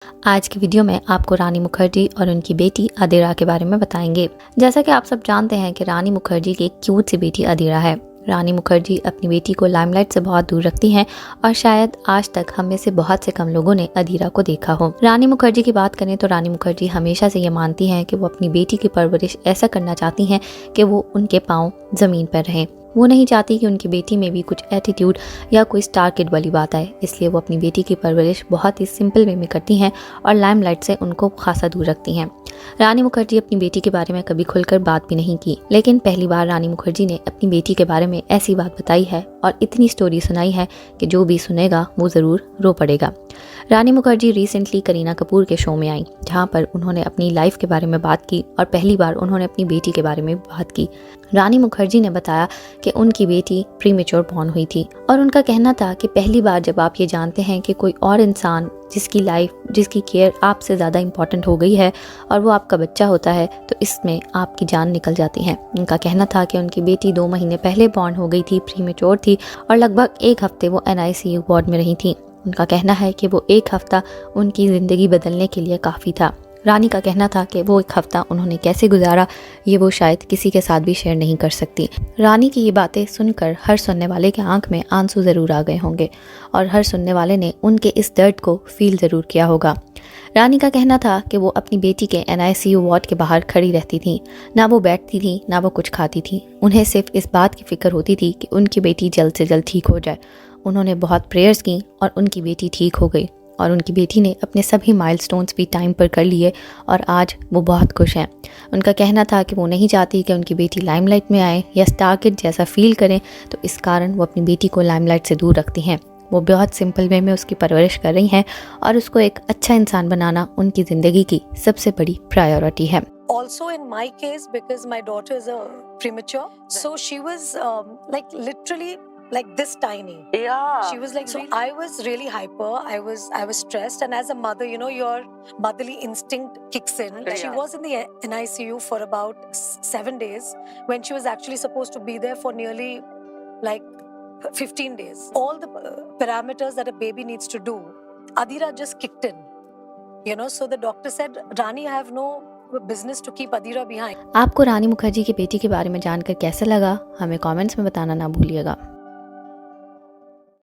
आज की वीडियो में आपको रानी मुखर्जी और उनकी बेटी अदिरा के बारे में बताएंगे। जैसा कि आप सब जानते हैं कि रानी मुखर्जी की एक क्यूट सी बेटी अदिरा है। रानी मुखर्जी अपनी बेटी को लाइमलाइट से बहुत दूर रखती हैं और शायद आज तक हम में से बहुत से कम लोगों ने अदिरा को देखा हो। रानी मुखर्जी की बात करें तो रानी मुखर्जी हमेशा से ये मानती हैं कि वो अपनी बेटी की परवरिश ऐसा करना चाहती हैं कि वो उनके पाँव जमीन पर रहें। वो नहीं चाहती कि उनकी बेटी में भी कुछ एटीट्यूड या कोई स्टार किड वाली बात आए, इसलिए वो अपनी बेटी की परवरिश बहुत ही सिंपल वे में करती हैं और लाइमलाइट से उनको खासा दूर रखती हैं। रानी मुखर्जी अपनी बेटी के बारे में कभी खुलकर बात भी नहीं की, लेकिन पहली बार रानी मुखर्जी ने अपनी बेटी के बारे में ऐसी बात बताई है और इतनी स्टोरी सुनाई है कि जो भी सुनेगा वो ज़रूर रो पड़ेगा। रानी मुखर्जी रिसेंटली करीना कपूर के शो में आई, जहां पर उन्होंने अपनी लाइफ के बारे में बात की और पहली बार उन्होंने अपनी बेटी के बारे में बात की। रानी मुखर्जी ने बताया कि उनकी बेटी प्रीमेच्योर बॉर्न हुई थी और उनका कहना था कि पहली बार जब आप ये जानते हैं कि कोई और इंसान जिसकी लाइफ, जिसकी केयर आपसे ज़्यादा इम्पॉर्टेंट हो गई है और वो आपका बच्चा होता है, तो इसमें आपकी जान निकल जाती है। उनका कहना था कि उनकी बेटी 2 महीने पहले बॉर्न हो गई थी, प्रीमेच्योर थी और लगभग 1 हफ्ते वो NICU वार्ड में रही थी। उनका कहना है कि वो 1 हफ्ता उनकी ज़िंदगी बदलने के लिए काफ़ी था। रानी का कहना था कि वो 1 हफ्ता उन्होंने कैसे गुजारा ये वो शायद किसी के साथ भी शेयर नहीं कर सकती। रानी की ये बातें सुनकर हर सुनने वाले के आंख में आंसू ज़रूर आ गए होंगे और हर सुनने वाले ने उनके इस दर्द को फील ज़रूर किया होगा। रानी का कहना था कि वो अपनी बेटी के NICU वार्ड के बाहर खड़ी रहती थी। ना वो बैठती थी, ना वो कुछ खाती थी। उन्हें सिर्फ इस बात की फ़िक्र होती थी कि उनकी बेटी जल्द से जल्द ठीक हो जाए। उन्होंने बहुत प्रेयर्स की और उनकी बेटी ठीक हो गई और उनकी बेटी ने अपने सभी माइलस्टोन्स भी टाइम पर कर लिए और आज वो बहुत खुश हैं। उनका कहना था कि वो नहीं चाहती कि उनकी बेटी लाइमलाइट में आए या स्टार किड जैसा फील करें, तो इस कारण वो अपनी बेटी को लाइमलाइट से दूर रखती हैं। वो बहुत सिंपल वे में उसकी परवरिश कर रही हैं और उसको एक अच्छा इंसान बनाना उनकी ज़िंदगी की सबसे बड़ी प्रायोरिटी है। Also in my case, because my daughter is a premature, so she was like literally like this tiny. Yeah. She was like, so I was really hyper. I was stressed, and as a mother, you know, your motherly instinct kicks in. Yeah. She was in the NICU for about 7 days when she was actually supposed to be there for nearly like 15 days. All the parameters that a baby needs to do, Adira just kicked in. You know, so the doctor said, Rani, I have no business to keep Adira behind. आपको रानी मुखर्जी की बेटी के बारे में जानकर कैसा लगा, हमें कमेंट्स में बताना ना भूलिएगा।